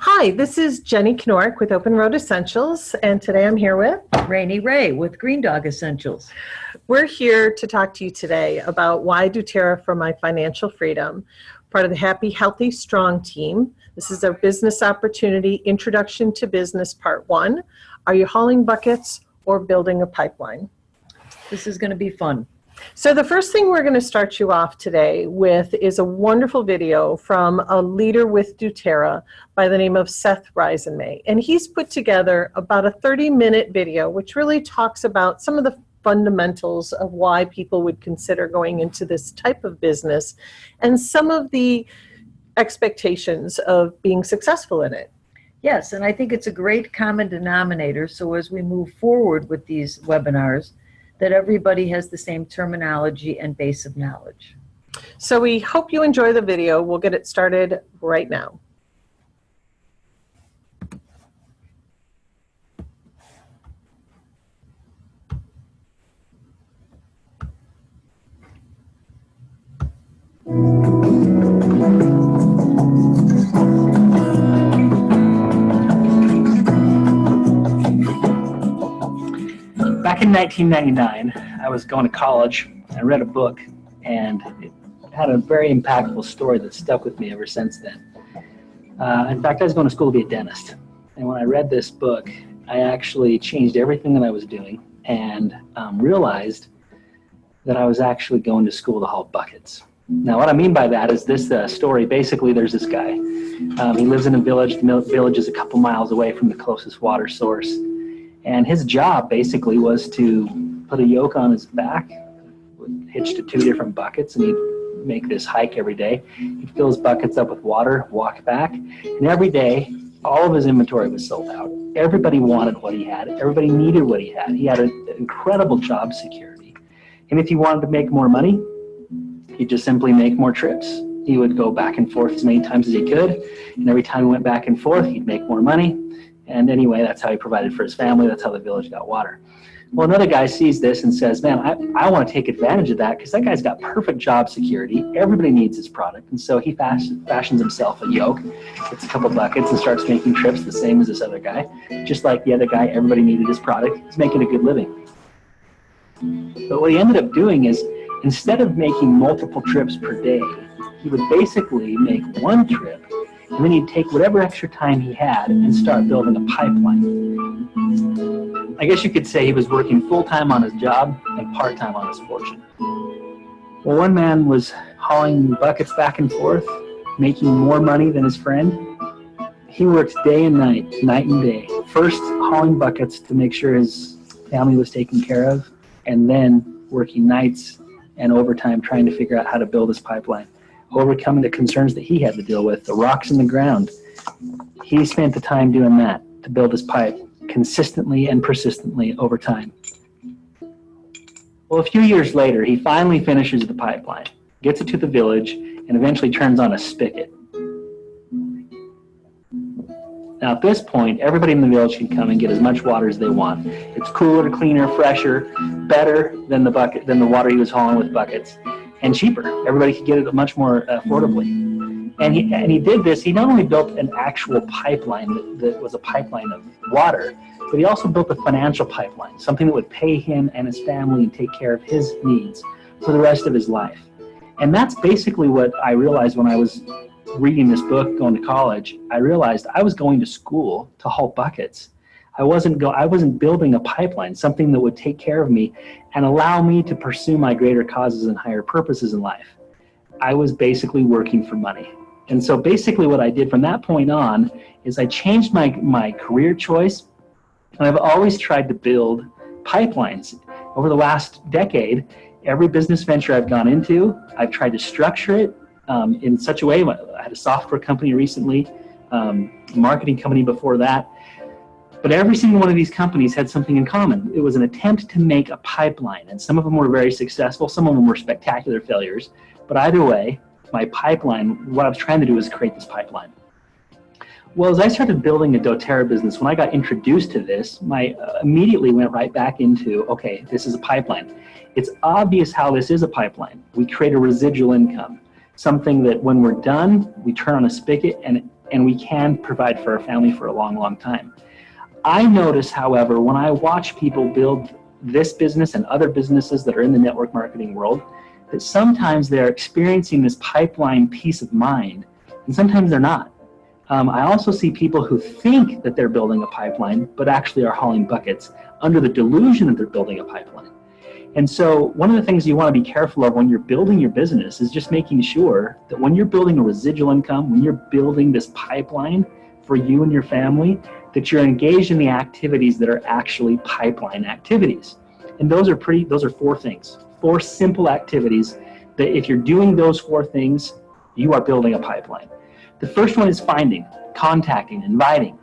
Hi, this is Jennie Knourek with Open Road Essentials, and today I'm here with Raine with Green Dog Essentials. We're here to talk to you today about why doTERRA for my financial freedom, part of the Happy, Healthy, Strong team. This is our business opportunity introduction to business part 1. Are you hauling buckets or building a pipeline? This is going to be fun. So the first thing we're going to start you off today with is a wonderful video from a leader with doTERRA by the name of Seth Risenmay. And he's put together about a 30-minute video which really talks about some of the fundamentals of why people would consider going into this type of business and some of the expectations of being successful in it. Yes, and I think it's a great common denominator. So as we move forward with these webinars, that everybody has the same terminology and base of knowledge. So we hope you enjoy the video. We'll get it started right now. Back in 1999, I was going to college. I read a book, and it had a very impactful story that stuck with me ever since then. In fact, I was going to school to be a dentist. And when I read this book, I actually changed everything that I was doing and realized that I was actually going to school to haul buckets. Now, what I mean by that is this story. Basically, there's this guy. He lives in a village. The village is a couple miles away from the closest water source. And his job basically was to put a yoke on his back, hitched to 2 different buckets, and he'd make this hike every day. He'd fill his buckets up with water, walk back, and every day, all of his inventory was sold out. Everybody wanted what he had. Everybody needed what he had. He had an incredible job security. And if he wanted to make more money, he'd just simply make more trips. He would go back and forth as many times as he could, and every time he went back and forth, he'd make more money. And anyway, that's how he provided for his family. That's how the village got water. Well, another guy sees this and says, man, I want to take advantage of that because that guy's got perfect job security. Everybody needs his product. And so he fashions himself a yoke, gets a couple buckets, and starts making trips the same as this other guy. Just like the other guy, everybody needed his product. He's making a good living. But what he ended up doing is, instead of making multiple trips per day, he would basically make one trip, and then he'd take whatever extra time he had and start building a pipeline. I guess you could say he was working full-time on his job and part-time on his fortune. Well, one man was hauling buckets back and forth, making more money than his friend. He worked day and night, night and day. First hauling buckets to make sure his family was taken care of, and then working nights and overtime trying to figure out how to build his pipeline, overcoming the concerns that he had to deal with, the rocks in the ground. He spent the time doing that to build his pipe consistently and persistently over time. Well, a few years later, he finally finishes the pipeline, gets it to the village, and eventually turns on a spigot. Now, at this point, everybody in the village can come and get as much water as they want. It's cooler, cleaner, fresher, better than the water he was hauling with buckets, and cheaper. Everybody could get it much more affordably. And he did this. He not only built an actual pipeline that was a pipeline of water, but he also built a financial pipeline, something that would pay him and his family and take care of his needs for the rest of his life. And that's basically what I realized when I was reading this book, going to college. I realized I was going to school to haul buckets. I wasn't building a pipeline, something that would take care of me and allow me to pursue my greater causes and higher purposes in life. I was basically working for money. And so basically what I did from that point on is I changed my career choice, and I've always tried to build pipelines. Over the last decade, every business venture I've gone into, I've tried to structure it in such a way. I had a software company recently, a marketing company before that. But every single one of these companies had something in common. It was an attempt to make a pipeline, and some of them were very successful, some of them were spectacular failures. But either way, my pipeline, what I was trying to do was create this pipeline. Well, as I started building a doTERRA business, when I got introduced to this, I immediately went right back into, okay, this is a pipeline. It's obvious how this is a pipeline. We create a residual income, something that when we're done, we turn on a spigot and and we can provide for our family for a long, long time. I notice, however, when I watch people build this business and other businesses that are in the network marketing world, that sometimes they're experiencing this pipeline peace of mind, and sometimes they're not. I also see people who think that they're building a pipeline, but actually are hauling buckets under the delusion that they're building a pipeline. And so one of the things you want to be careful of when you're building your business is just making sure that when you're building a residual income, when you're building this pipeline for you and your family, that you're engaged in the activities that are actually pipeline activities. And those are four things, four simple activities that if you're doing those four things, you are building a pipeline. The first one is finding, contacting, inviting,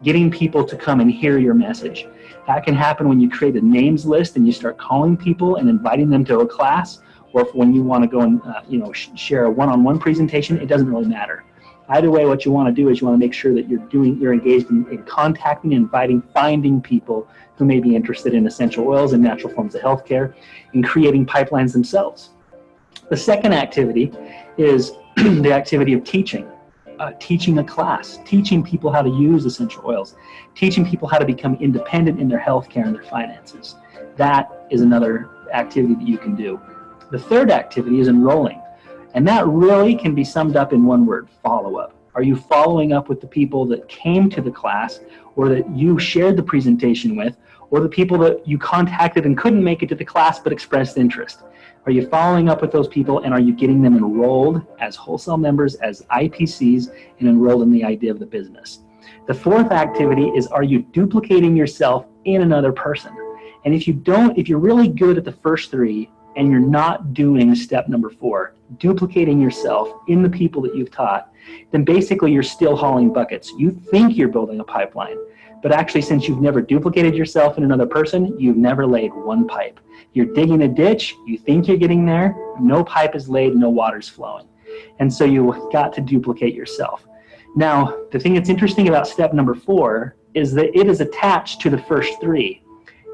getting people to come and hear your message. That can happen when you create a names list and you start calling people and inviting them to a class, or if when you want to go and share a one-on-one presentation. It doesn't really matter. Either way, what you want to do is you want to make sure that you're engaged in contacting, inviting, finding people who may be interested in essential oils and natural forms of healthcare, and creating pipelines themselves. The second activity is the activity of teaching. Teaching a class, teaching people how to use essential oils, teaching people how to become independent in their healthcare and their finances. That is another activity that you can do. The third activity is enrolling. And that really can be summed up in one word: follow-up. Are you following up with the people that came to the class, or that you shared the presentation with, or the people that you contacted and couldn't make it to the class but expressed interest? Are you following up with those people, and are you getting them enrolled as wholesale members, as IPCs, and enrolled in the idea of the business? The fourth activity is, are you duplicating yourself in another person? And if you're really good at the first three and you're not doing step number 4, duplicating yourself in the people that you've taught, then basically you're still hauling buckets. You think you're building a pipeline, but actually, since you've never duplicated yourself in another person, you've never laid one pipe. You're digging a ditch, you think you're getting there, no pipe is laid, no water's flowing. And so you've got to duplicate yourself. Now, the thing that's interesting about step number 4 is that it is attached to the first 3.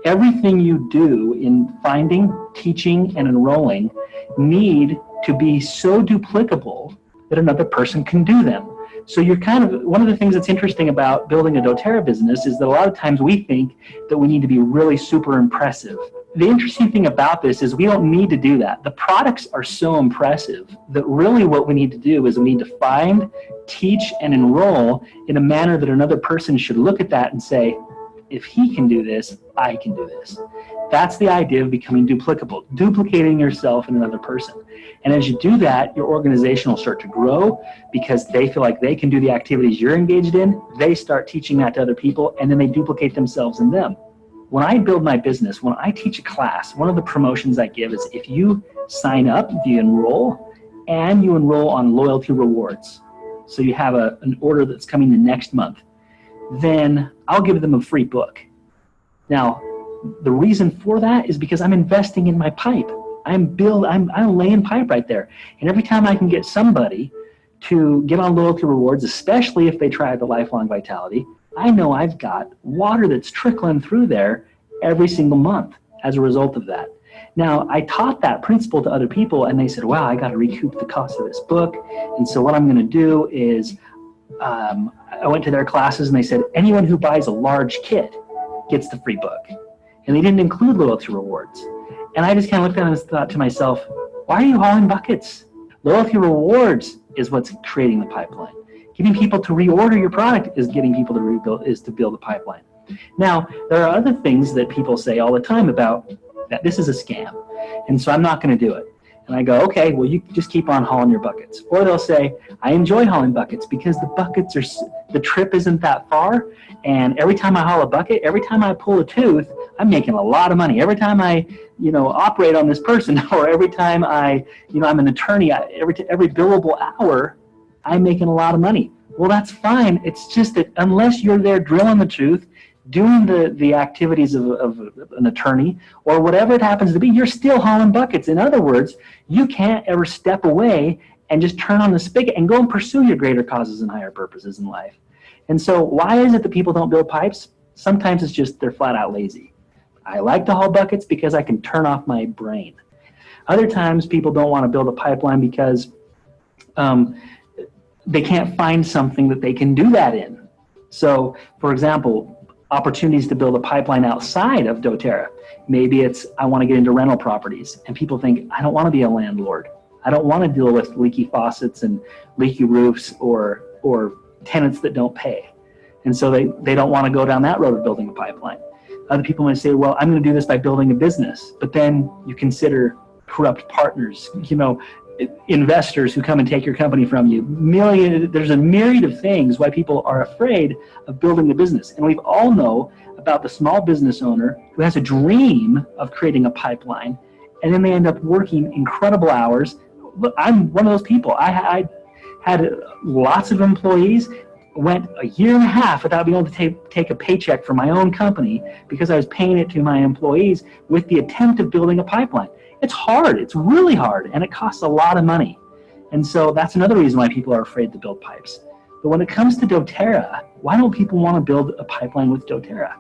Everything you do in finding, teaching, and enrolling need to be so duplicable that another person can do them. So you're one of the things that's interesting about building a doTERRA business is that a lot of times we think that we need to be really super impressive. The interesting thing about this is we don't need to do that. The products are so impressive that really what we need to do is we need to find, teach, and enroll in a manner that another person should look at that and say, if he can do this, I can do this. That's the idea of becoming duplicable, duplicating yourself in another person. And as you do that, your organization will start to grow because they feel like they can do the activities you're engaged in. They start teaching that to other people, and then they duplicate themselves in them. When I build my business, when I teach a class, one of the promotions I give is if you sign up, if you enroll, and you enroll on loyalty rewards, so you have an order that's coming the next month, then I'll give them a free book. Now, the reason for that is because I'm investing in my pipe. I'm laying pipe right there. And every time I can get somebody to get on loyalty rewards, especially if they try the Lifelong Vitality, I know I've got water that's trickling through there every single month as a result of that. Now, I taught that principle to other people, and they said, wow, I got to recoup the cost of this book. And so what I'm going to do is I went to their classes, and they said, anyone who buys a large kit gets the free book. And they didn't include loyalty rewards. And I just kind of looked at it and thought to myself, why are you hauling buckets? Loyalty rewards is what's creating the pipeline. Getting people to reorder your product is getting people to build a pipeline. Now, there are other things that people say all the time about that this is a scam, and so I'm not going to do it. And I go, okay, well, you just keep on hauling your buckets. Or they'll say, I enjoy hauling buckets because the trip isn't that far, and every time I haul a bucket, every time I pull a tooth, I'm making a lot of money. Every time I, operate on this person, or every time I'm an attorney, every billable hour, I'm making a lot of money. Well, that's fine. It's just that unless you're there drilling the tooth, doing the activities of an attorney, or whatever it happens to be, you're still hauling buckets. In other words, you can't ever step away and just turn on the spigot and go and pursue your greater causes and higher purposes in life. And so why is it that people don't build pipes? Sometimes it's just they're flat out lazy. I like to haul buckets because I can turn off my brain. Other times people don't want to build a pipeline because they can't find something that they can do that in. So, for example, opportunities to build a pipeline outside of doTERRA. Maybe it's, I want to get into rental properties, and people think, I don't want to be a landlord. I don't want to deal with leaky faucets and leaky roofs or tenants that don't pay. And so they don't want to go down that road of building a pipeline. Other people might say, well, I'm going to do this by building a business. But then you consider corrupt partners, investors who come and take your company from you. There's a myriad of things why people are afraid of building a business. And we all know about the small business owner who has a dream of creating a pipeline, and then they end up working incredible hours. Look, I'm one of those people. I had lots of employees, went a year and a half without being able to take a paycheck from my own company because I was paying it to my employees with the attempt of building a pipeline. It's hard. It's really hard, and it costs a lot of money. And so that's another reason why people are afraid to build pipes. But when it comes to doTERRA, why don't people want to build a pipeline with doTERRA?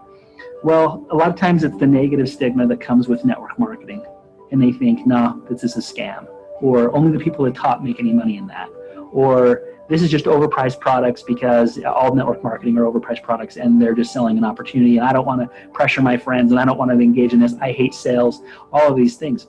Well, a lot of times it's the negative stigma that comes with network marketing. And they think, no, this is a scam. Or only the people at the top make any money in that. Or this is just overpriced products because all network marketing are overpriced products and they're just selling an opportunity. And I don't want to pressure my friends and I don't want to engage in this. I hate sales, all of these things.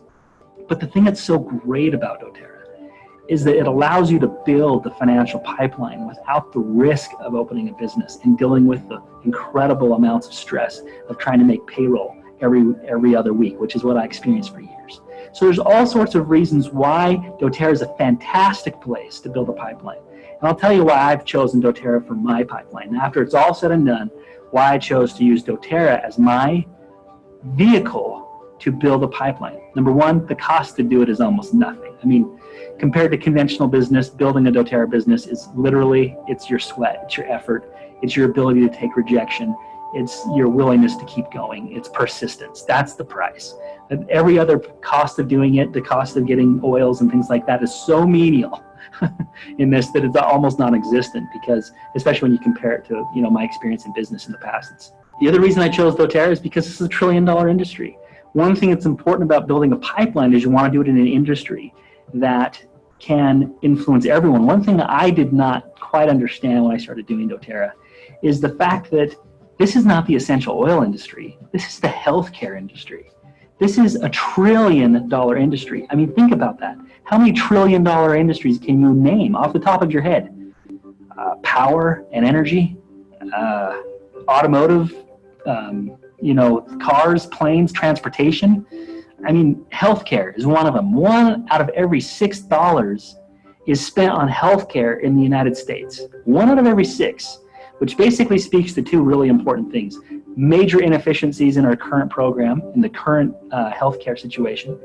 But the thing that's so great about doTERRA is that it allows you to build the financial pipeline without the risk of opening a business and dealing with the incredible amounts of stress of trying to make payroll every other week, which is what I experienced for years. So there's all sorts of reasons why doTERRA is a fantastic place to build a pipeline. And I'll tell you why I've chosen doTERRA for my pipeline. After it's all said and done, why I chose to use doTERRA as my vehicle to build a pipeline. Number one, the cost to do it is almost nothing. I mean, compared to conventional business, building a doTERRA business is literally, it's your sweat, it's your effort, it's your ability to take rejection, it's your willingness to keep going, it's persistence. That's the price. And every other cost of doing it, the cost of getting oils and things like that is so menial in this that it's almost non-existent, because especially when you compare it to my experience in business in the past. The other reason I chose doTERRA is because this is a $1 trillion industry. One thing that's important about building a pipeline is you want to do it in an industry that can influence everyone. One thing that I did not quite understand when I started doing doTERRA is the fact that this is not the essential oil industry. This is the healthcare industry. This is a $1 trillion industry. I mean, think about that. How many $1 trillion industries can you name off the top of your head? Power and energy, automotive, cars, planes, transportation. I mean, healthcare is one of them. 1 out of every $6 is spent on healthcare in the United States. 1 out of every 6, which basically speaks to 2 really important things. Major inefficiencies in our current program, in the current healthcare situation,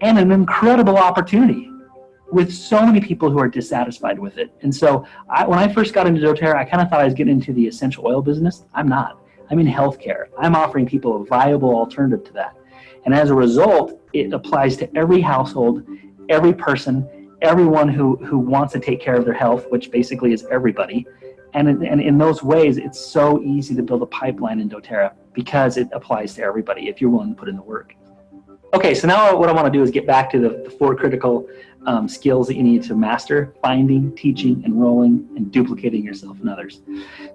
and an incredible opportunity with so many people who are dissatisfied with it. And so when I first got into doTERRA, I kind of thought I was getting into the essential oil business. I'm not. I'm in healthcare. I'm offering people a viable alternative to that. And as a result, it applies to every household, every person, everyone who wants to take care of their health, which basically is everybody. And in those ways, it's so easy to build a pipeline in doTERRA because it applies to everybody if you're willing to put in the work. Okay, so now what I want to do is get back to the 4 critical skills that you need to master: finding, teaching, enrolling, and duplicating yourself and others.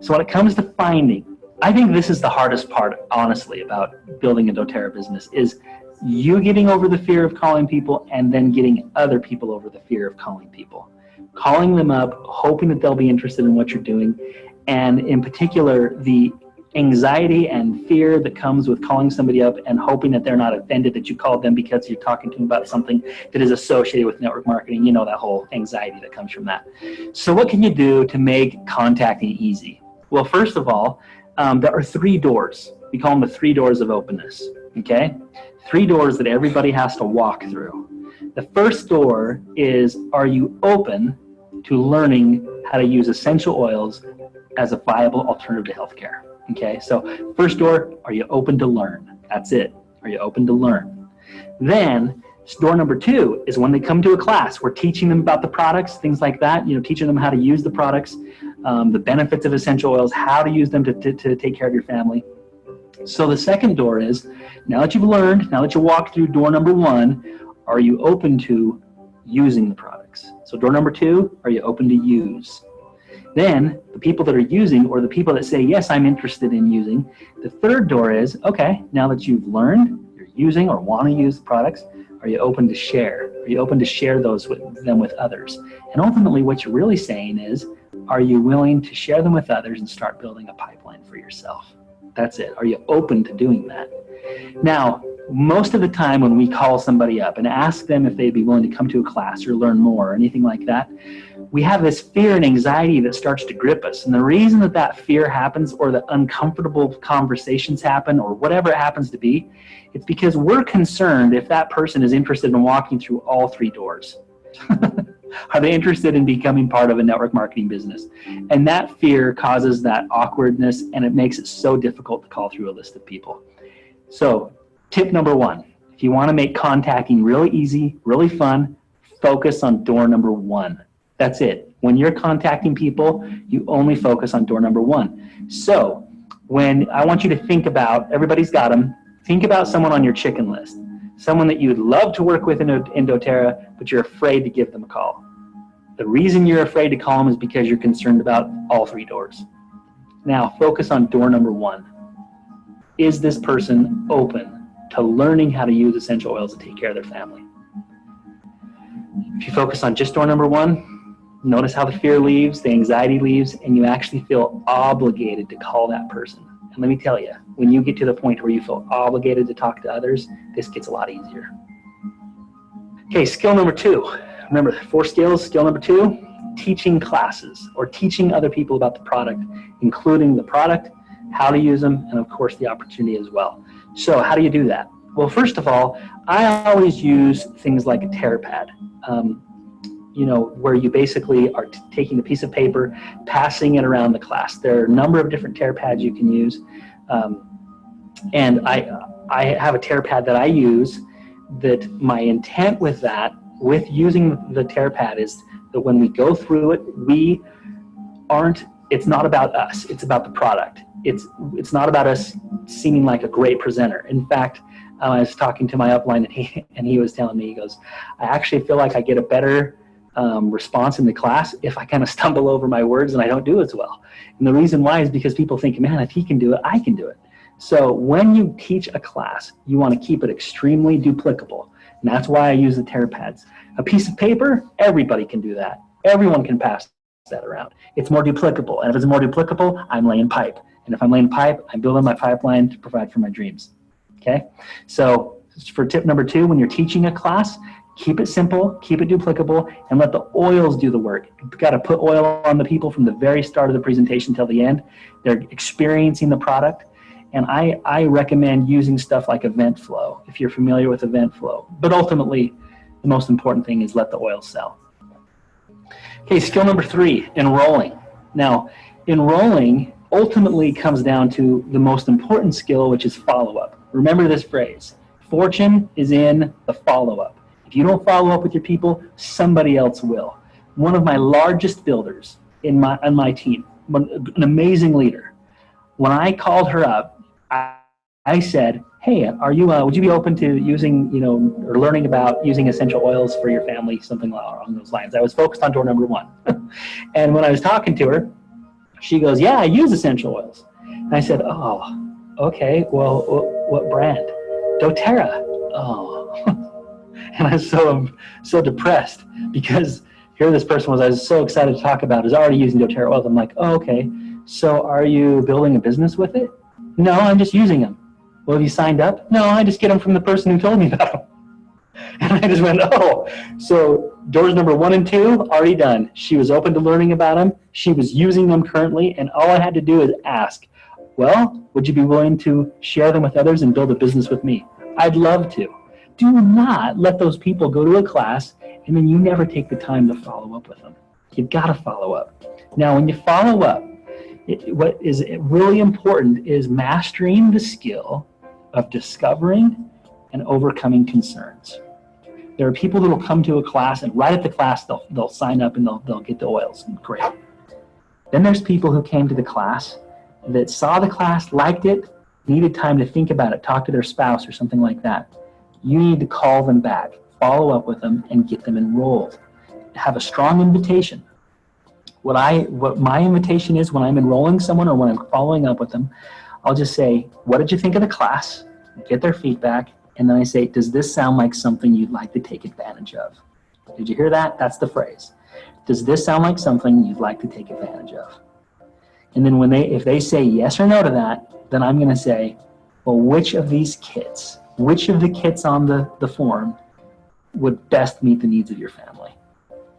So when it comes to finding, I think this is the hardest part, honestly, about building a doTERRA business, is you getting over the fear of calling people and then getting other people over the fear of calling people. Calling them up, hoping that they'll be interested in what you're doing, and in particular, the anxiety and fear that comes with calling somebody up and hoping that they're not offended that you called them because you're talking to them about something that is associated with network marketing. You know, that whole anxiety that comes from that. So what can you do to make contacting easy? Well, first of all, there are 3 doors. We call them the 3 doors of openness, okay? 3 doors that everybody has to walk through. The first door is, are you open to learning how to use essential oils as a viable alternative to healthcare? Okay, so first door, are you open to learn? That's it. Are you open to learn? Then door number 2 is when they come to a class, we're teaching them about the products, things like that, teaching them how to use the products, the benefits of essential oils, how to use them to take care of your family. So the second door is, now that you've learned, now that you walked through door number 1, are you open to using the products? So door number 2, are you open to use? Then the people that are using, or the people that say, yes, I'm interested in using, the third door is, okay, now that you've learned, you're using or want to use the products, are you open to share? Are you open to share them with others? And ultimately what you're really saying is, are you willing to share them with others and start building a pipeline for yourself? That's it. Are you open to doing that? Now, most of the time when we call somebody up and ask them if they'd be willing to come to a class or learn more or anything like that, we have this fear and anxiety that starts to grip us. And the reason that that fear happens, or the uncomfortable conversations happen, or whatever it happens to be, it's because we're concerned if that person is interested in walking through all three doors. Are they interested in becoming part of a network marketing business? And that fear causes that awkwardness, and it makes it so difficult to call through a list of people. So tip number one, if you want to make contacting really easy, really fun, focus on door number one. That's it. When you're contacting people, you only focus on door number one. So when I want you to think about, everybody's got them, think about someone on your chicken list, someone that you'd love to work with in doTERRA, but you're afraid to give them a call. The reason you're afraid to call them is because you're concerned about all three doors. Now focus on door number one. Is this person open to learning how to use essential oils to take care of their family? If you focus on just door number one, notice how the fear leaves, the anxiety leaves, and you actually feel obligated to call that person. And let me tell you, when you get to the point where you feel obligated to talk to others, this gets a lot easier. Okay, skill number two. Remember, 4 skills. Skill number 2, teaching classes or teaching other people about the product, including the product, how to use them, and of course the opportunity as well. So how do you do that? Well, first of all, I always use things like a TerraPad, where you basically are taking a piece of paper, passing it around the class. There are a number of different TerraPads you can use. And I have a TerraPad that I use, that my intent with using the TerraPad is that when we go through it, it's not about us, it's about the product. It's not about us seeming like a great presenter. In fact, I was talking to my upline and he was telling me, he goes, I actually feel like I get a better response in the class if I kind of stumble over my words and I don't do as well. And the reason why is because people think, man, if he can do it, I can do it. So when you teach a class, you want to keep it extremely duplicable. And that's why I use the TerraPads. A piece of paper, everybody can do that. Everyone can pass that around. It's more duplicable. And if it's more duplicable, I'm laying pipe. And if I'm laying pipe, I'm building my pipeline to provide for my dreams. Okay? So for tip number 2, when you're teaching a class, keep it simple, keep it duplicable, and let the oils do the work. You've got to put oil on the people from the very start of the presentation till the end. They're experiencing the product. And I recommend using stuff like event flow, if you're familiar with event flow. But ultimately, the most important thing is let the oil sell. Okay, skill number 3, enrolling. Now, enrolling ultimately comes down to the most important skill, which is follow-up. Remember this phrase, fortune is in the follow-up. If you don't follow up with your people, somebody else will. One of my largest builders on my team, an amazing leader, when I called her up, I said, hey, would you be open to using, or learning about using essential oils for your family, something along those lines. I was focused on door number 1. And when I was talking to her, she goes, yeah, I use essential oils. And I said, oh, okay, well, what brand? doTERRA. Oh. And I was so depressed because here this person I was so excited to talk about, is already using doTERRA oils. I'm like, oh, okay. So are you building a business with it? No, I'm just using them. Well, have you signed up? No, I just get them from the person who told me about them. And I just went, oh. So doors number 1 and 2, already done. She was open to learning about them. She was using them currently. And all I had to do is ask, well, would you be willing to share them with others and build a business with me? I'd love to. Do not let those people go to a class and then you never take the time to follow up with them. You've got to follow up. Now, when you follow up, what is really important is mastering the skill of discovering and overcoming concerns. There are people that will come to a class and right at the class they'll sign up and they'll get the oils. Great. Then there's people who came to the class that saw the class, liked it, needed time to think about it, talk to their spouse or something like that. You need to call them back, follow up with them, and get them enrolled. Have a strong invitation. What my invitation is when I'm enrolling someone or when I'm following up with them, I'll just say, what did you think of the class? Get their feedback. And then I say, does this sound like something you'd like to take advantage of? Did you hear that? That's the phrase. Does this sound like something you'd like to take advantage of? And then if they say yes or no to that, then I'm going to say, well, which of the kits on the form would best meet the needs of your family?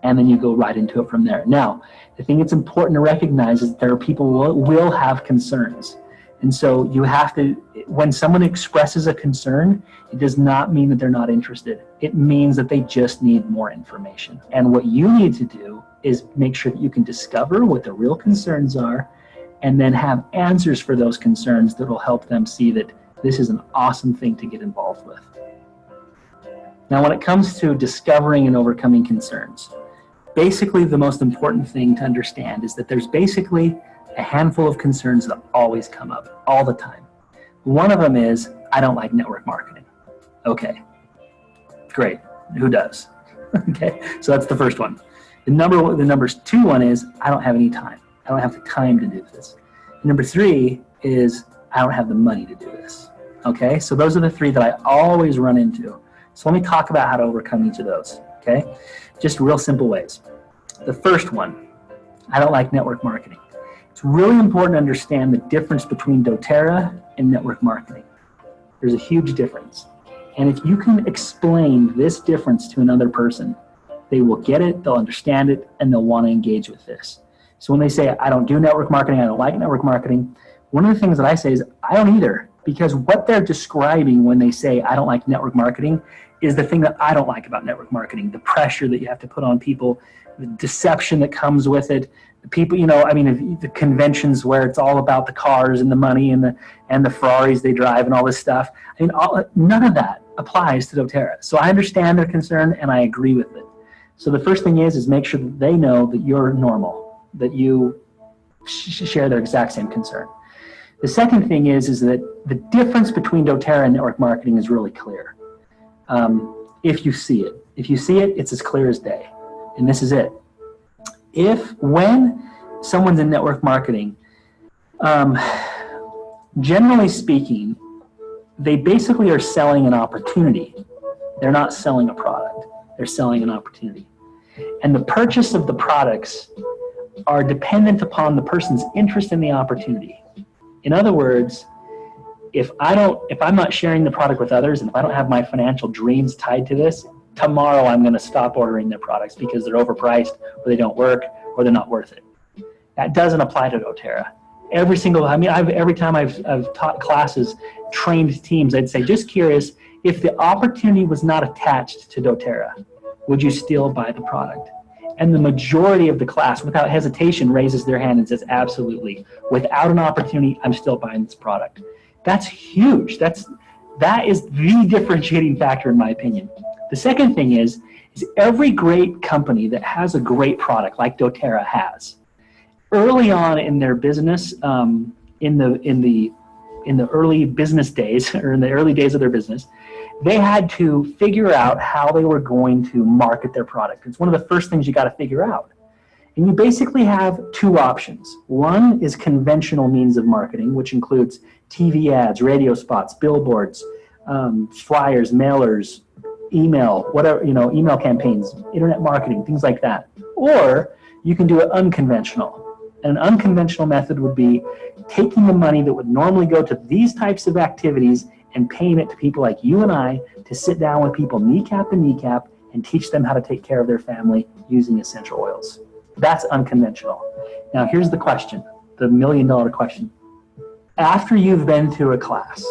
And then you go right into it from there. Now, the thing that's important to recognize is that there are people who will have concerns. And so you have to, when someone expresses a concern, it does not mean that they're not interested. It means that they just need more information. And what you need to do is make sure that you can discover what the real concerns are and then have answers for those concerns that will help them see that this is an awesome thing to get involved with. Now, when it comes to discovering and overcoming concerns, basically the most important thing to understand is that there's basically a handful of concerns that always come up all the time. One of them is, I don't like network marketing. Okay, great. Who does? Okay, so that's the first one. The number two one is, I don't have any time. I don't have the time to do this. Number three is, I don't have the money to do this. Okay, so those are the three that I always run into. So let me talk about how to overcome each of those. Okay, just real simple ways. The first one, I don't like network marketing. It's really important to understand the difference between doTERRA and network marketing. There's a huge difference. And if you can explain this difference to another person, they will get it, they'll understand it, and they'll want to engage with this. So when they say, I don't do network marketing, I don't like network marketing, one of the things that I say is, I don't either. Because what they're describing when they say, I don't like network marketing, is the thing that I don't like about network marketing, the pressure that you have to put on people, the deception that comes with it. The people, the conventions where it's all about the cars and the money and the Ferraris they drive and all this stuff. None of that applies to doTERRA. So I understand their concern and I agree with it. So the first thing is make sure that they know that you're normal, that you share their exact same concern. The second thing is that the difference between doTERRA and network marketing is really clear. If you see it, it's as clear as day. And this is it. When someone's in network marketing, generally speaking, they basically are selling an opportunity. They're not selling a product. They're selling an opportunity. And the purchase of the products are dependent upon the person's interest in the opportunity. In other words, if I'm not sharing the product with others, and if I don't have my financial dreams tied to this, tomorrow I'm going to stop ordering their products because they're overpriced, or they don't work, or they're not worth it. That doesn't apply to doTERRA. Every time I've taught classes, trained teams, I'd say, just curious, if the opportunity was not attached to doTERRA, would you still buy the product? And the majority of the class, without hesitation, raises their hand and says, absolutely. Without an opportunity, I'm still buying this product. That's huge. That is the differentiating factor, in my opinion. The second thing is every great company that has a great product, like doTERRA has, early on in their business, in the early business days, or in the early days of their business, they had to figure out how they were going to market their product. It's one of the first things you got to figure out. And you basically have two options. One is conventional means of marketing, which includes TV ads, radio spots, billboards, flyers, mailers, email, whatever, email campaigns, internet marketing, things like that. Or you can do it unconventional. And an unconventional method would be taking the money that would normally go to these types of activities and paying it to people like you and I to sit down with people kneecap to kneecap and teach them how to take care of their family using essential oils. That's unconventional. Now here's the question, the $1 million question. After you've been to a class,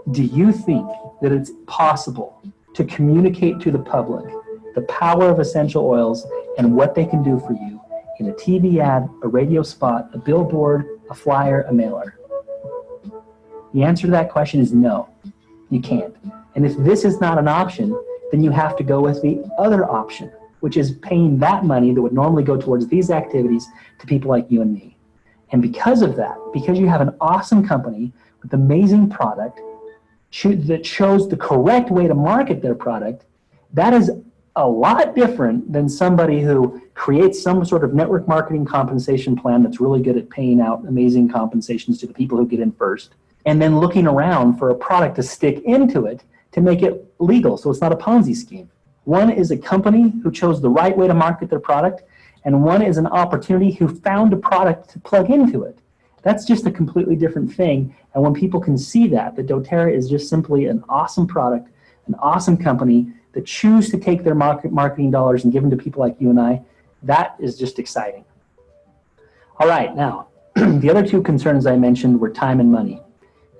do you think that it's possible to communicate to the public the power of essential oils and what they can do for you in a TV ad, a radio spot, a billboard, a flyer, a mailer? The answer to that question is no, you can't. And if this is not an option, then you have to go with the other option, which is paying that money that would normally go towards these activities to people like you and me. And because of that, because you have an awesome company with amazing product that shows the correct way to market their product, that is a lot different than somebody who creates some sort of network marketing compensation plan that's really good at paying out amazing compensations to the people who get in first, and then looking around for a product to stick into it to make it legal so it's not a Ponzi scheme. One is a company who chose the right way to market their product, and one is an opportunity who found a product to plug into it. That's just a completely different thing. And when people can see that doTERRA is just simply an awesome product, an awesome company that choose to take their marketing dollars and give them to people like you and I, that is just exciting. All right, now, the other two concerns I mentioned were time and money.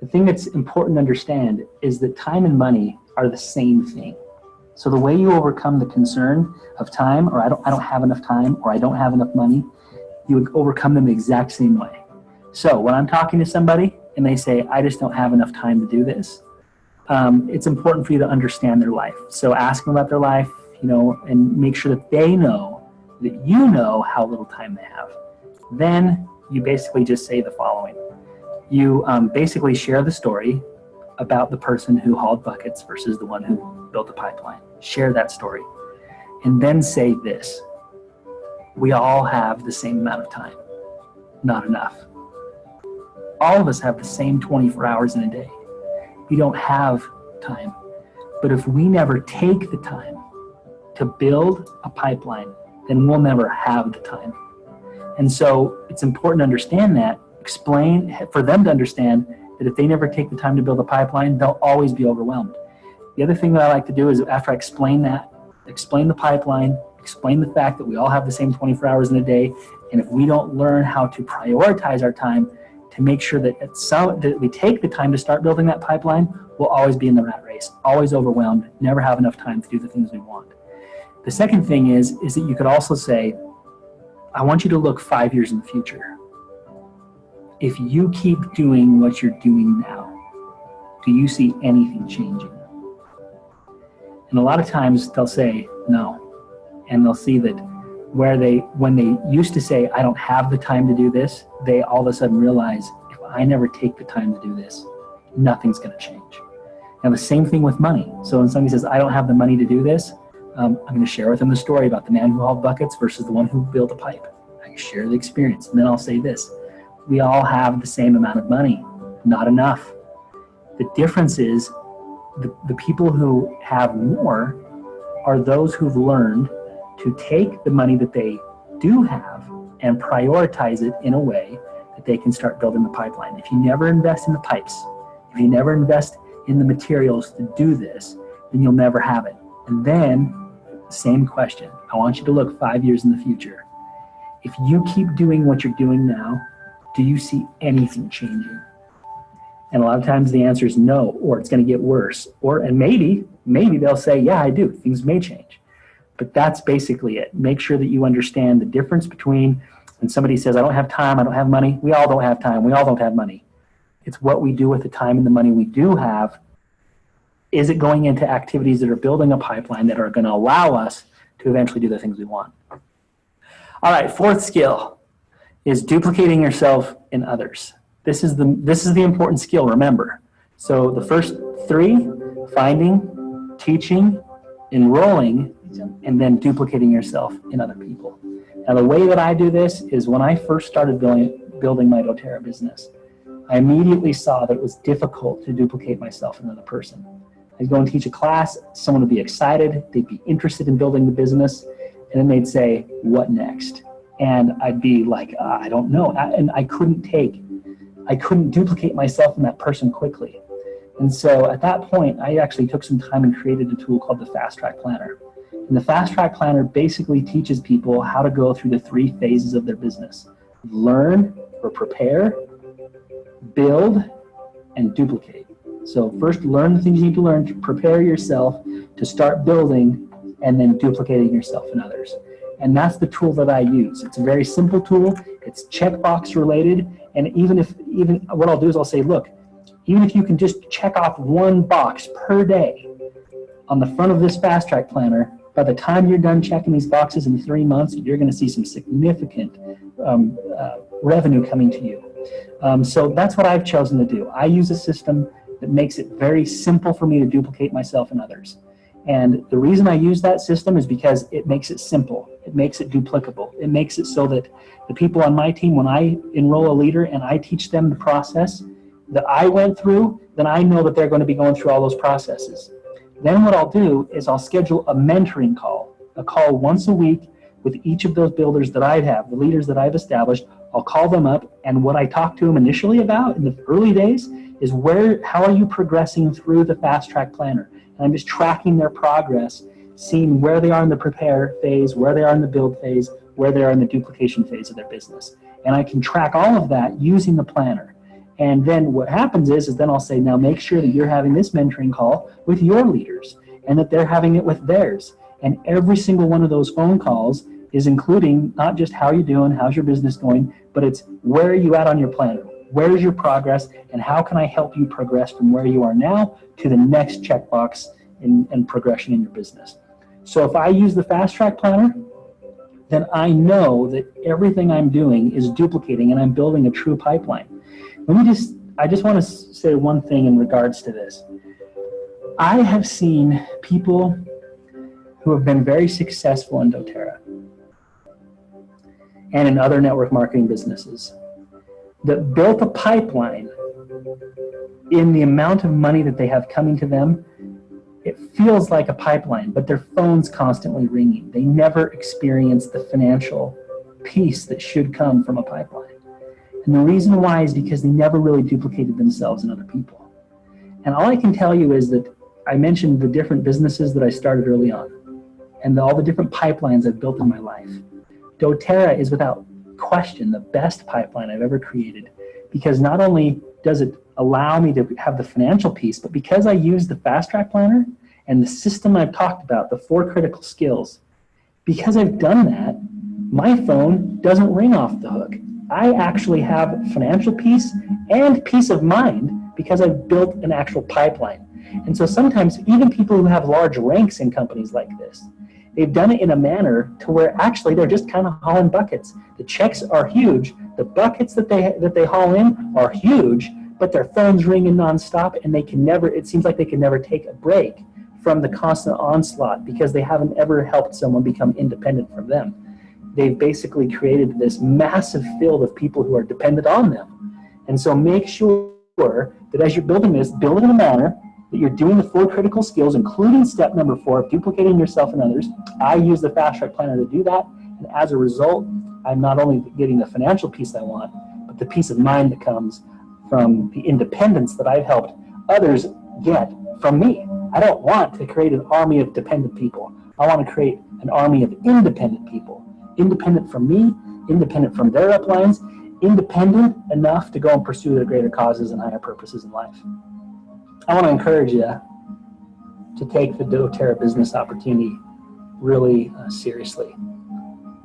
The thing that's important to understand is that time and money are the same thing. So the way you overcome the concern of time, or I don't have enough time, or I don't have enough money, you would overcome them the exact same way. So when I'm talking to somebody and they say, I just don't have enough time to do this, it's important for you to understand their life. So ask them about their life, and make sure that they know that you know how little time they have. Then you basically just say the following. You basically share the story about the person who hauled buckets versus the one who built the pipeline. Share that story. And then say this: we all have the same amount of time, not enough. All of us have the same 24 hours in a day. We don't have time. But if we never take the time to build a pipeline, then we'll never have the time. And so it's important to understand that, for them to understand that if they never take the time to build a pipeline, they'll always be overwhelmed. The other thing that I like to do is after I explain that, explain the pipeline, explain the fact that we all have the same 24 hours in a day, and if we don't learn how to prioritize our time to make sure that we take the time to start building that pipeline, we'll always be in the rat race, always overwhelmed, never have enough time to do the things we want. The second thing is that you could also say, I want you to look 5 years in the future. If you keep doing what you're doing now, do you see anything changing? And a lot of times they'll say no. And they'll see that when they used to say, I don't have the time to do this, they all of a sudden realize, if I never take the time to do this, nothing's going to change. Now the same thing with money. So when somebody says, I don't have the money to do this, I'm going to share with them the story about the man who hauled buckets versus the one who built a pipe. I share the experience. And then I'll say this: we all have the same amount of money, not enough. The difference is the people who have more are those who've learned to take the money that they do have and prioritize it in a way that they can start building the pipeline. If you never invest in the pipes, if you never invest in the materials to do this, then you'll never have it. And then, same question. I want you to look 5 years in the future. If you keep doing what you're doing now, do you see anything changing? And a lot of times the answer is no, or it's going to get worse. And maybe they'll say, yeah, I do. Things may change. But that's basically it. Make sure that you understand the difference between when somebody says, I don't have time, I don't have money. We all don't have time. We all don't have money. It's what we do with the time and the money we do have. Is it going into activities that are building a pipeline that are going to allow us to eventually do the things we want? All right, fourth skill is duplicating yourself in others. This is the important skill, remember. So the first three: finding, teaching, enrolling, and then duplicating yourself in other people. Now the way that I do this is when I first started building my doTERRA business, I immediately saw that it was difficult to duplicate myself in another person. I'd go and teach a class, someone would be excited, they'd be interested in building the business, and then they'd say, what next? And I'd be like, I don't know. And I couldn't duplicate myself in that person quickly. And so at that point, I actually took some time and created a tool called the Fast Track Planner. And the Fast Track Planner basically teaches people how to go through the 3 phases of their business: learn or prepare, build, and duplicate. So first learn the things you need to learn to prepare yourself to start building, and then duplicating yourself in others. And that's the tool that I use. It's a very simple tool. It's checkbox related. And even what I'll do is I'll say, look, even if you can just check off 1 box per day on the front of this Fast Track Planner, by the time you're done checking these boxes in 3 months, you're going to see some significant revenue coming to you. So that's what I've chosen to do. I use a system that makes it very simple for me to duplicate myself and others. And the reason I use that system is because it makes it simple. It makes it duplicable. It makes it so that the people on my team, when I enroll a leader and I teach them the process that I went through, then I know that they're going to be going through all those processes. Then what I'll do is I'll schedule a mentoring call, a call once a week with each of those builders that I have, the leaders that I've established. I'll call them up, and what I talk to them initially about in the early days is how are you progressing through the fast track planner? And I'm just tracking their progress, seeing where they are in the prepare phase, where they are in the build phase, where they are in the duplication phase of their business. And I can track all of that using the planner. And then what happens is then I'll say, now make sure that you're having this mentoring call with your leaders and that they're having it with theirs. And every single one of those phone calls is including not just how you're doing, how's your business going, but it's where are you at on your planner? Where is your progress, and how can I help you progress from where you are now to the next checkbox in progression in your business? So if I use the fast track planner, then I know that everything I'm doing is duplicating and I'm building a true pipeline. I just want to say one thing in regards to this. I have seen people who have been very successful in doTERRA and in other network marketing businesses that built a pipeline in the amount of money that they have coming to them. It feels like a pipeline, but their phone's constantly ringing. They never experience the financial piece that should come from a pipeline. And the reason why is because they never really duplicated themselves in other people. And all I can tell you is that I mentioned the different businesses that I started early on and all the different pipelines I've built in my life. doTERRA is without question the best pipeline I've ever created, because not only does it allow me to have the financial piece, but because I use the fast track planner and the system I've talked about, the 4 critical skills, because I've done that, my phone doesn't ring off the hook. I actually have financial peace and peace of mind because I've built an actual pipeline. And so sometimes even people who have large ranks in companies like this, they've done it in a manner to where actually they're just kind of hauling buckets. The checks are huge. The buckets that they haul in are huge, but their phone's ringing nonstop, and it seems like they can never take a break from the constant onslaught because they haven't ever helped someone become independent from them. They've basically created this massive field of people who are dependent on them. And so make sure that as you're building this, build it in a manner that you're doing the 4 critical skills, including step number 4 of duplicating yourself and others. I use the fast track planner to do that. And as a result, I'm not only getting the financial piece I want, but the peace of mind that comes from the independence that I've helped others get from me. I don't want to create an army of dependent people. I want to create an army of independent people. Independent from me, independent from their uplines, independent enough to go and pursue their greater causes and higher purposes in life. I want to encourage you to take the doTERRA business opportunity really seriously.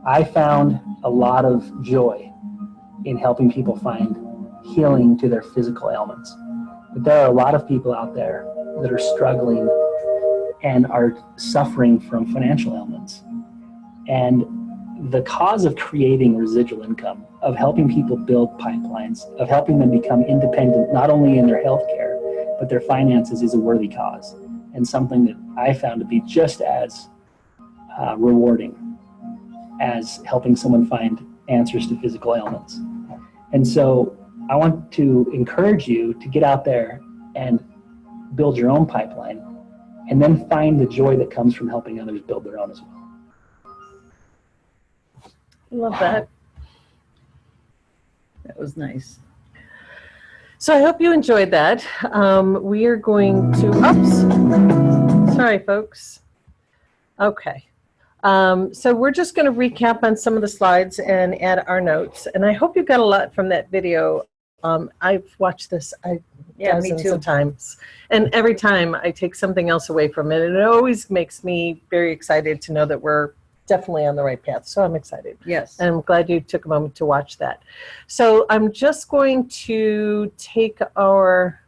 I found a lot of joy in helping people find healing to their physical ailments. But there are a lot of people out there that are struggling and are suffering from financial ailments. And the cause of creating residual income, of helping people build pipelines, of helping them become independent, not only in their health care, but their finances, is a worthy cause, and something that I found to be just as rewarding as helping someone find answers to physical ailments. And so I want to encourage you to get out there and build your own pipeline, and then find the joy that comes from helping others build their own as well. I love that. That was nice. So I hope you enjoyed that. We are going to, oops, sorry folks. Okay. So we're just going to recap on some of the slides and add our notes. And I hope you got a lot from that video. I've watched this dozens of times. And every time I take something else away from it. And it always makes me very excited to know that we're definitely on the right path. So I'm excited. Yes. And I'm glad you took a moment to watch that. So I'm just going to take our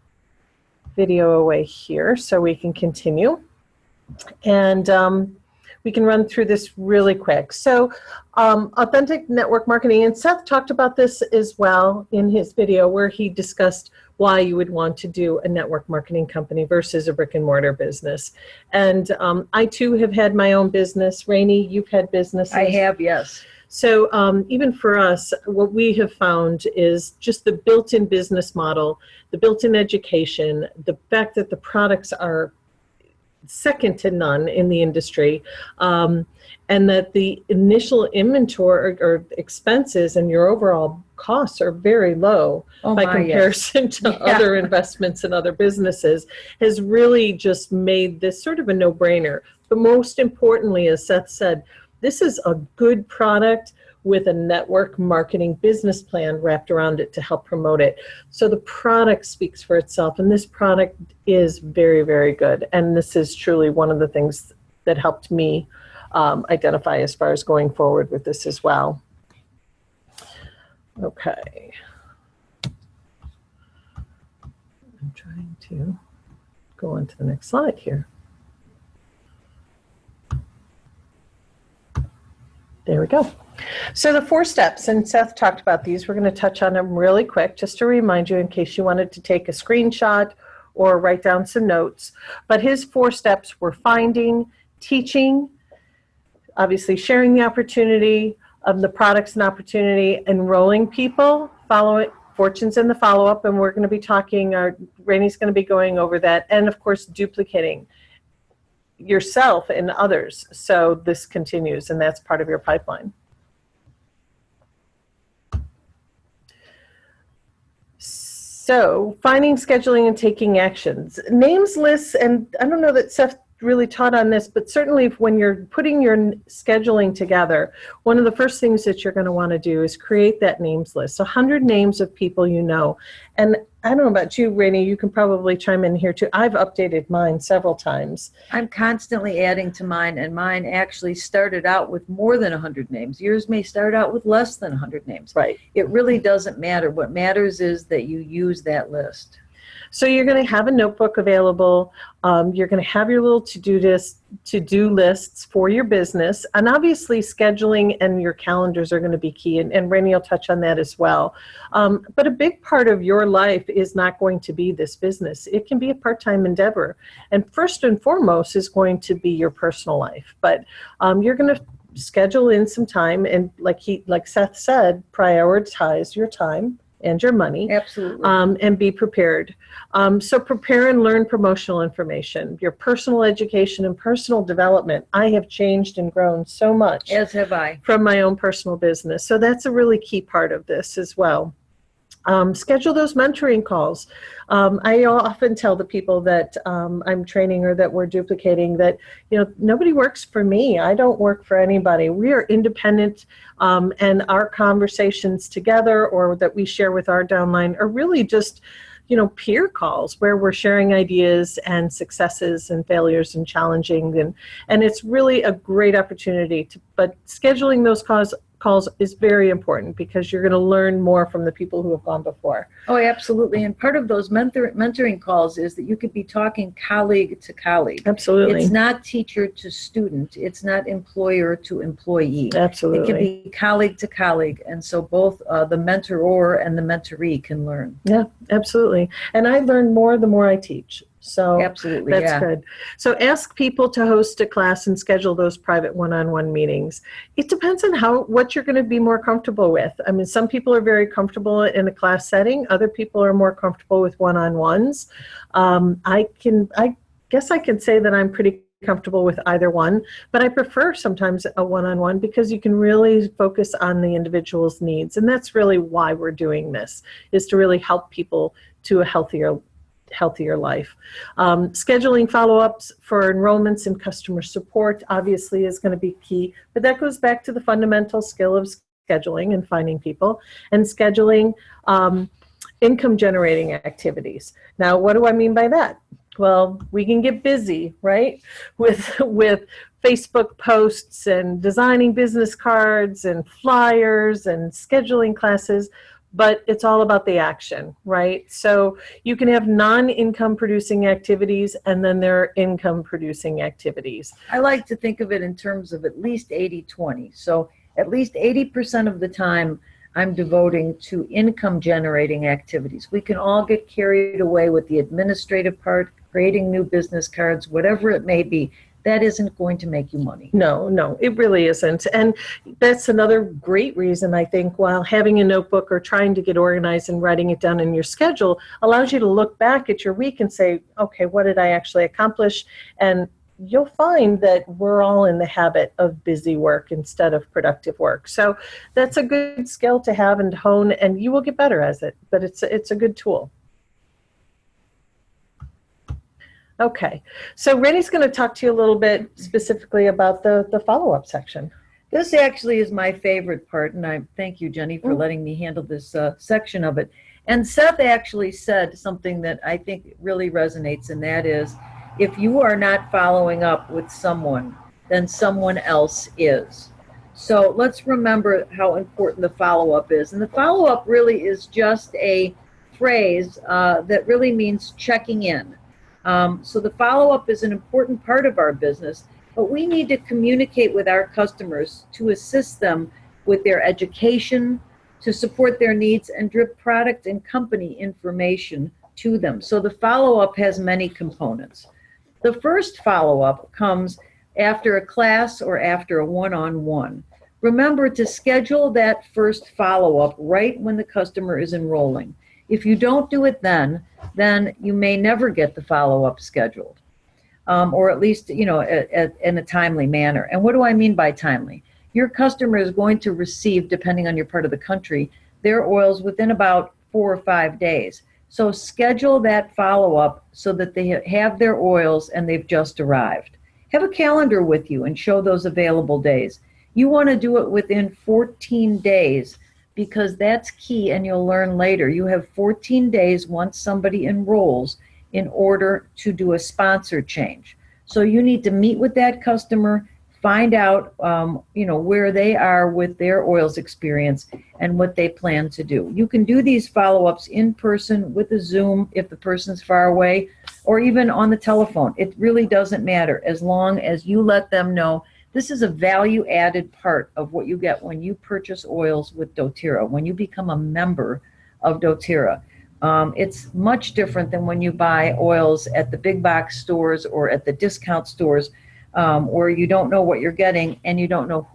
video away here so we can continue. And we can run through this really quick. So authentic network marketing, and Seth talked about this as well in his video where he discussed why you would want to do a network marketing company versus a brick and mortar business. And I too have had my own business. Raine, you've had businesses. I have, yes. So even for us, what we have found is just the built-in business model, the built-in education, the fact that the products are second to none in the industry, and that the initial inventory or expenses and your overall costs are very low by comparison to other investments in other businesses, has really just made this sort of a no-brainer. But most importantly, as Seth said, this is a good product with a network marketing business plan wrapped around it to help promote it. So the product speaks for itself, and this product is very, very good. And this is truly one of the things that helped me identify as far as going forward with this as well. Okay. I'm trying to go on to the next slide here. There we go. So the 4 steps, and Seth talked about these. We're going to touch on them really quick just to remind you in case you wanted to take a screenshot or write down some notes. But his 4 steps were finding, teaching, obviously sharing the opportunity of the products and opportunity, enrolling people, fortunes in the follow-up, and we're going to be talking, Raine's going to be going over that, and of course duplicating yourself and others. So this continues, and that's part of your pipeline. So finding, scheduling, and taking actions. Names, lists, and I don't know that Seth really taught on this, but certainly when you're putting your scheduling together, one of the first things that you're going to want to do is create that names list. 100 names of people you know. And I don't know about you, Raine, you can probably chime in here too. I've updated mine several times. I'm constantly adding to mine, and mine actually started out with more than 100 names. Yours may start out with less than 100 names. Right. It really doesn't matter. What matters is that you use that list. So you're going to have a notebook available. You're going to have your little to-do lists for your business. And obviously scheduling and your calendars are going to be key. And Raine will touch on that as well. But a big part of your life is not going to be this business. It can be a part-time endeavor. And first and foremost is going to be your personal life. But you're going to schedule in some time. And like Seth said, prioritize your time and your money. Absolutely. And be prepared. So prepare and learn promotional information, your personal education and personal development. I have changed and grown so much. As have I. From my own personal business. So that's a really key part of this as well. Schedule those mentoring calls. I often tell the people that I'm training or that we're duplicating that, nobody works for me. I don't work for anybody. We are independent, and our conversations together or that we share with our downline are really just, peer calls where we're sharing ideas and successes and failures and challenging. And it's really a great opportunity but scheduling those calls is very important because you're going to learn more from the people who have gone before. Oh, absolutely. And part of those mentoring calls is that you could be talking colleague to colleague. Absolutely. It's not teacher to student. It's not employer to employee. Absolutely. It can be colleague to colleague. And so both the mentor and the mentoree can learn. Yeah, absolutely. And I learn more the more I teach. So absolutely, that's good. So ask people to host a class and schedule those private one-on-one meetings. It depends on what you're going to be more comfortable with. I mean, some people are very comfortable in a class setting. Other people are more comfortable with one-on-ones. I guess I can say that I'm pretty comfortable with either one, but I prefer sometimes a one-on-one because you can really focus on the individual's needs. And that's really why we're doing this, is to really help people to a healthier life. Scheduling follow-ups for enrollments and customer support obviously is going to be key, but that goes back to the fundamental skill of scheduling and finding people and scheduling income generating activities. Now, what do I mean by that? Well, we can get busy, right? With Facebook posts and designing business cards and flyers and scheduling classes. but it's all about the action, right? So you can have non-income producing activities, and then there are income producing activities. I like to think of it in terms of at least 80-20. So at least 80% of the time I'm devoting to income generating activities. We can all get carried away with the administrative part, creating new business cards, whatever it may be. That isn't going to make you money. No, it really isn't. And that's another great reason, I think, while having a notebook or trying to get organized and writing it down in your schedule allows you to look back at your week and say, okay, what did I actually accomplish? And you'll find that we're all in the habit of busy work instead of productive work. So that's a good skill to have and hone, and you will get better at it, but it's a good tool. Okay, so Raine's going to talk to you a little bit specifically about the follow-up section. This actually is my favorite part, and I thank you, Jennie, for letting me handle this section of it. And Seth actually said something that I think really resonates, and that is, if you are not following up with someone, then someone else is. So let's remember how important the follow-up is. And the follow-up really is just a phrase that really means checking in. So the follow-up is an important part of our business, but we need to communicate with our customers to assist them with their education, to support their needs, and drip product and company information to them. So the follow-up has many components. The first follow-up comes after a class or after a one-on-one. Remember to schedule that first follow-up right when the customer is enrolling. If you don't do it then you may never get the follow-up scheduled, or at least, in a timely manner. And what do I mean by timely? Your customer is going to receive, depending on your part of the country, their oils within about 4 or 5 days. So schedule that follow-up so that they have their oils and they've just arrived. Have a calendar with you and show those available days. You want to do it within 14 days because that's key, and you'll learn later. You have 14 days once somebody enrolls in order to do a sponsor change. So you need to meet with that customer, find out where they are with their oils experience and what they plan to do. You can do these follow-ups in person with a Zoom if the person's far away, or even on the telephone. It really doesn't matter as long as you let them know this is a value-added part of what you get when you purchase oils with doTERRA, when you become a member of doTERRA. It's much different than when you buy oils at the big box stores or at the discount stores, where you don't know what you're getting and you don't know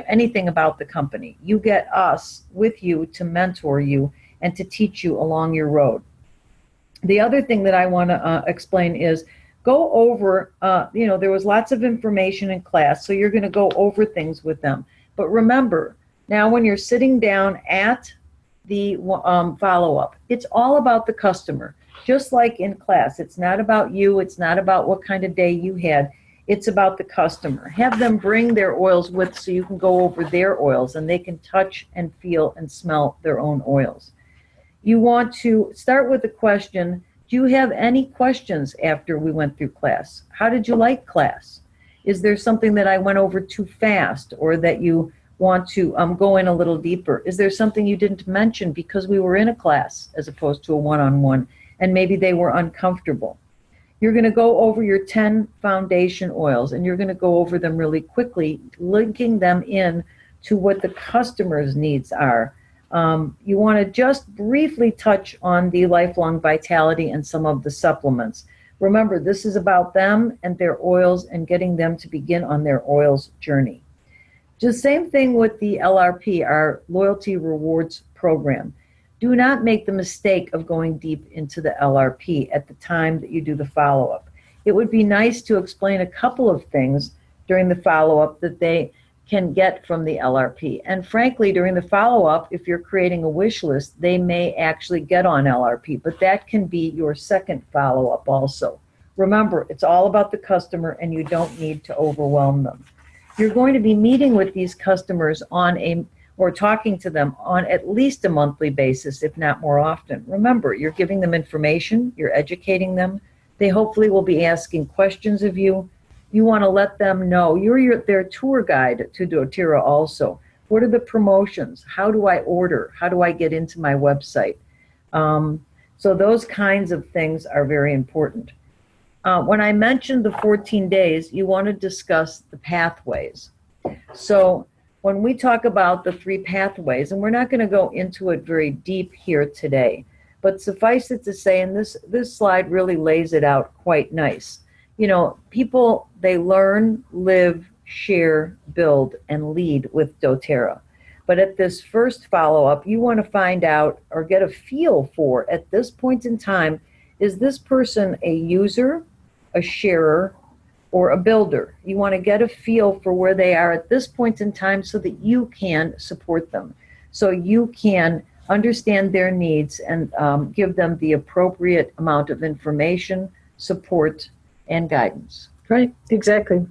anything about the company. You get us with you to mentor you and to teach you along your road. The other thing that I want to explain is go over, there was lots of information in class, so you're going to go over things with them. But remember, now when you're sitting down at the follow-up, it's all about the customer. Just like in class, it's not about you, it's not about what kind of day you had, it's about the customer. Have them bring their oils with so you can go over their oils and they can touch and feel and smell their own oils. You want to start with the question, do you have any questions after we went through class? How did you like class? Is there something that I went over too fast or that you want to go in a little deeper? Is there something you didn't mention because we were in a class as opposed to a one-on-one and maybe they were uncomfortable? You're going to go over your 10 foundation oils and you're going to go over them really quickly, linking them in to what the customer's needs are. You want to just briefly touch on the lifelong vitality and some of the supplements. Remember, this is about them and their oils and getting them to begin on their oils journey. Just same thing with the LRP, our loyalty rewards program. Do not make the mistake of going deep into the LRP at the time that you do the follow-up. It would be nice to explain a couple of things during the follow-up that they can get from the LRP. And frankly, during the follow-up, if you're creating a wish list, they may actually get on LRP, but that can be your second follow-up also. Remember, it's all about the customer and you don't need to overwhelm them. You're going to be meeting with these customers or talking to them on at least a monthly basis, if not more often. Remember, you're giving them information, you're educating them. They hopefully will be asking questions of you. You want to let them know you're their tour guide to doTERRA also. What are the promotions? How do I order? How do I get into my website? So those kinds of things are very important. When I mentioned the 14 days, you want to discuss the pathways. So when we talk about the 3 pathways, and we're not going to go into it very deep here today, but suffice it to say, and this slide really lays it out quite nice. You know, people, they learn, live, share, build, and lead with doTERRA. But at this first follow-up, you want to find out or get a feel for, at this point in time, is this person a user, a sharer, or a builder? You want to get a feel for where they are at this point in time so that you can support them, so you can understand their needs and give them the appropriate amount of information, support, and guidance. Right, exactly.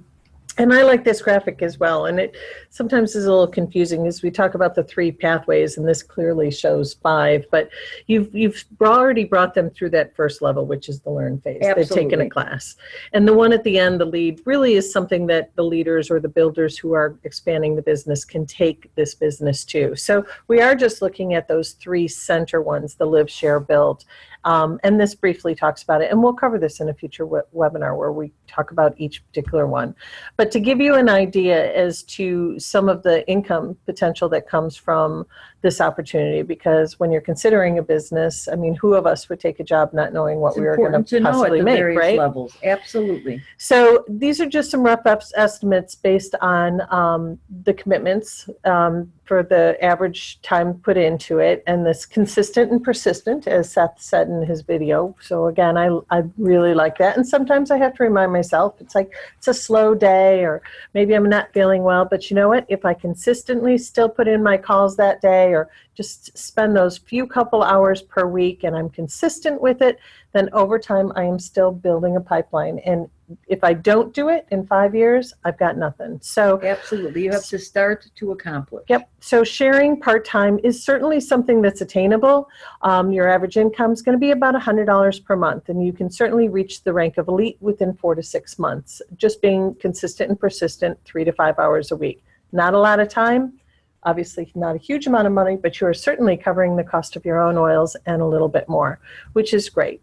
And I like this graphic as well, and it sometimes is a little confusing as we talk about the 3 pathways, and this clearly shows 5, but you've already brought them through that first level, which is the learn phase. Absolutely. They've taken a class. And the one at the end, the lead, really is something that the leaders or the builders who are expanding the business can take this business to. So we are just looking at those 3 center ones, the live, share, build. And this briefly talks about it, and we'll cover this in a future webinar where we talk about each particular one. But to give you an idea as to some of the income potential that comes from this opportunity, because when you're considering a business, I mean, who of us would take a job not knowing what we were going to possibly make, right? Various levels. Absolutely. So these are just some rough estimates based on the commitments for the average time put into it, and this consistent and persistent, as Seth said in his video. So again, I really like that. And sometimes I have to remind myself, it's like, it's a slow day, or maybe I'm not feeling well, but you know what? If I consistently still put in my calls that day, or just spend those few couple hours per week, and I'm consistent with it, then over time I am still building a pipeline. And if I don't do it in 5 years, I've got nothing. So absolutely, you have to start to accomplish. Yep. So sharing part-time is certainly something that's attainable. Your average income is going to be about $100 per month, and you can certainly reach the rank of elite within 4 to 6 months, just being consistent and persistent, 3 to 5 hours a week. Not a lot of time, obviously not a huge amount of money, but you are certainly covering the cost of your own oils and a little bit more, which is great.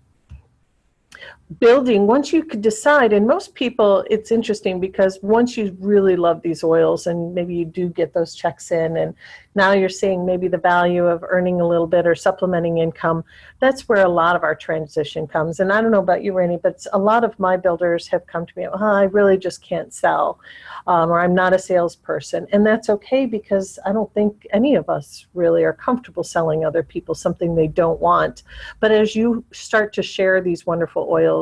Building, once you could decide, and most people, it's interesting because once you really love these oils and maybe you do get those checks in, and now you're seeing maybe the value of earning a little bit or supplementing income, that's where a lot of our transition comes. And I don't know about you, Raine, but a lot of my builders have come to me, oh, I really just can't sell, or I'm not a salesperson. And that's okay, because I don't think any of us really are comfortable selling other people something they don't want. But as you start to share these wonderful oils,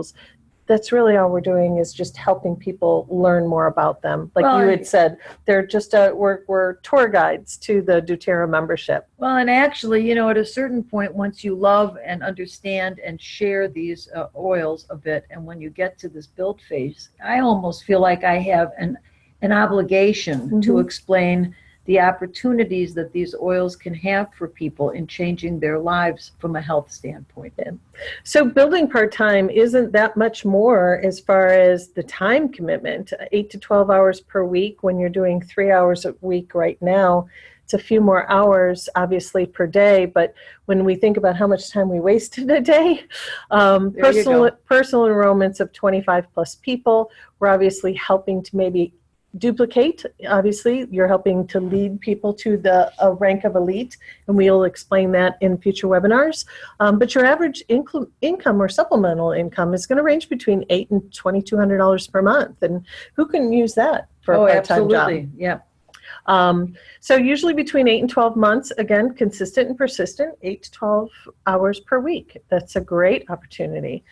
that's really all we're doing, is just helping people learn more about them. Like you had said, they're just we're tour guides to the doTERRA membership. Well, and actually, you know, at a certain point, once you love and understand and share these oils a bit, and when you get to this build phase, I almost feel like I have an obligation to explain the opportunities that these oils can have for people in changing their lives from a health standpoint. So building part-time isn't that much more as far as the time commitment, 8 to 12 hours per week. When you're doing 3 hours a week right now, it's a few more hours, obviously, per day. But when we think about how much time we waste in a day, personal enrollments of 25 plus people, we're obviously helping to maybe duplicate. Obviously, you're helping to lead people to the rank of elite, and we'll explain that in future webinars. But your average income or supplemental income is going to range between $800 and $2,200 per month, and who can use that for a part-time job? Absolutely, yeah. So usually between 8 and 12 months, again, consistent and persistent, 8 to 12 hours per week. That's a great opportunity.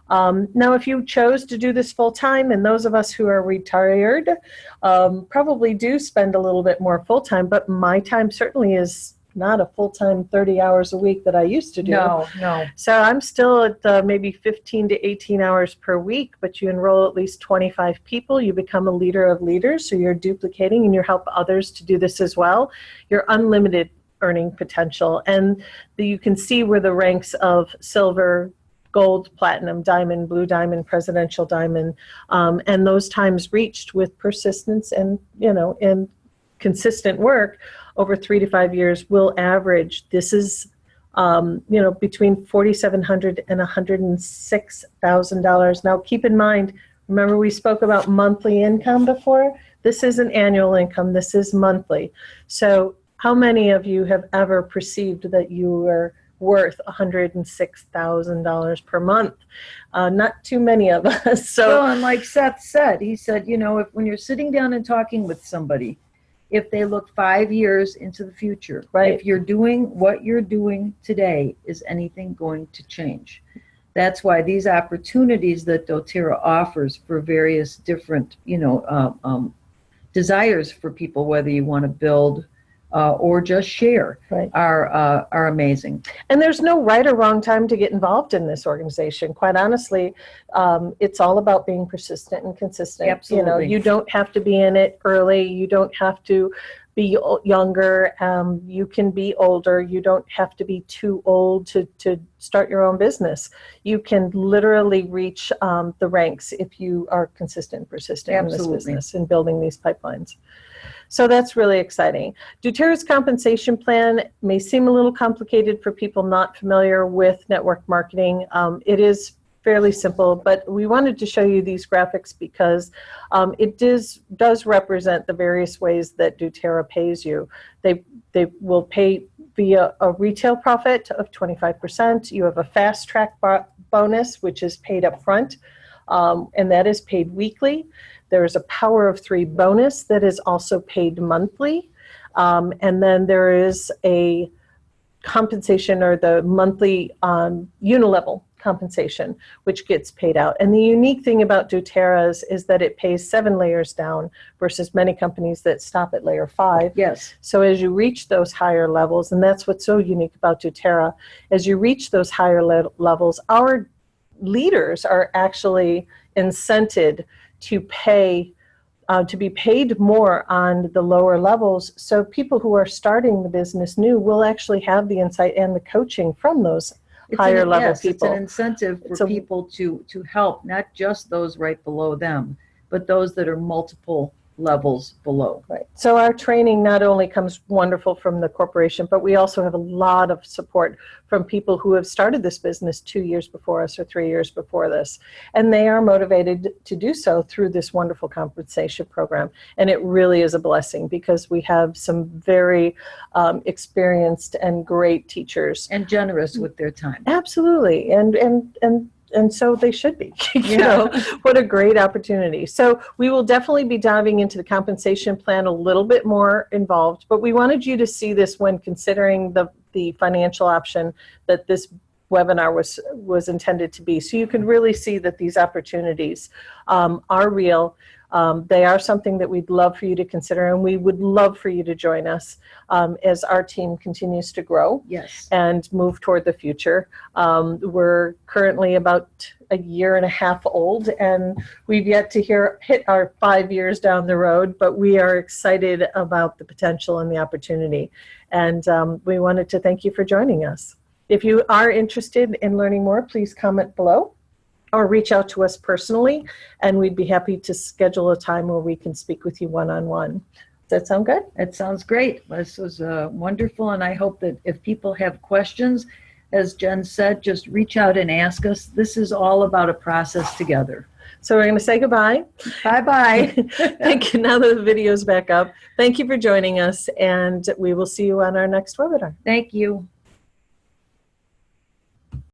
Now, if you chose to do this full time, and those of us who are retired probably do spend a little bit more full time, but my time certainly is not a full-time 30 hours a week that I used to do. No. So I'm still at maybe 15 to 18 hours per week, but you enroll at least 25 people. You become a leader of leaders, so you're duplicating and you help others to do this as well. You're unlimited earning potential. And you can see where the ranks of silver, gold, platinum, diamond, blue diamond, presidential diamond, and those times reached with persistence and, and consistent work over 3 to 5 years will average, this is, between $4,700 and $106,000. Now, keep in mind, remember we spoke about monthly income before? This isn't annual income, this is monthly. So how many of you have ever perceived that you were worth $106,000 per month? Not too many of us. So, well, and like Seth said, he said, when you're sitting down and talking with somebody, if they look 5 years into the future, right. If you're doing what you're doing today, is anything going to change? That's why these opportunities that doTERRA offers for various different, desires for people, whether you want to build or just share, right. are amazing. And there's no right or wrong time to get involved in this organization. Quite honestly, it's all about being persistent and consistent. Absolutely. You don't have to be in it early. You don't have to be younger. You can be older. You don't have to be too old to start your own business. You can literally reach the ranks if you are consistent and persistent Absolutely. in this business and building these pipelines. So that's really exciting. doTERRA's compensation plan may seem a little complicated for people not familiar with network marketing. It is fairly simple, but we wanted to show you these graphics because it does represent the various ways that doTERRA pays you. They will pay via a retail profit of 25%. You have a fast track bonus, which is paid up front, and that is paid weekly. There's a Power of 3 bonus that is also paid monthly. And then there is a compensation, or the monthly unilevel compensation, which gets paid out. And the unique thing about doTERRA's is that it pays 7 layers down versus many companies that stop at layer 5. Yes. So as you reach those higher levels, and that's what's so unique about doTERRA, as you reach those higher levels, our leaders are actually incented to be paid more on the lower levels. So people who are starting the business new will actually have the insight and the coaching from those higher level people. It's an incentive for people to help, not just those right below them, but those that are multiple levels below. Right. So our training not only comes wonderful from the corporation, but we also have a lot of support from people who have started this business 2 years before us or 3 years before this. And they are motivated to do so through this wonderful compensation program. And it really is a blessing because we have some very experienced and great teachers. And generous with their time. Absolutely. And so they should be. What a great opportunity. So we will definitely be diving into the compensation plan a little bit more involved, but we wanted you to see this when considering the financial option that this webinar was intended to be. So you can really see that these opportunities are real. They are something that we'd love for you to consider, and we would love for you to join us as our team continues to grow. Yes. And move toward the future. We're currently about a year and a half old, and we've yet to hit our 5 years down the road, but we are excited about the potential and the opportunity. And we wanted to thank you for joining us. If you are interested in learning more, please comment below or reach out to us personally, and we'd be happy to schedule a time where we can speak with you one-on-one. Does that sound good? It sounds great. This was wonderful, and I hope that if people have questions, as Jen said, just reach out and ask us. This is all about a process together. So we're going to say goodbye. Bye-bye. Thank you. Now that the video's back up, thank you for joining us, and we will see you on our next webinar. Thank you.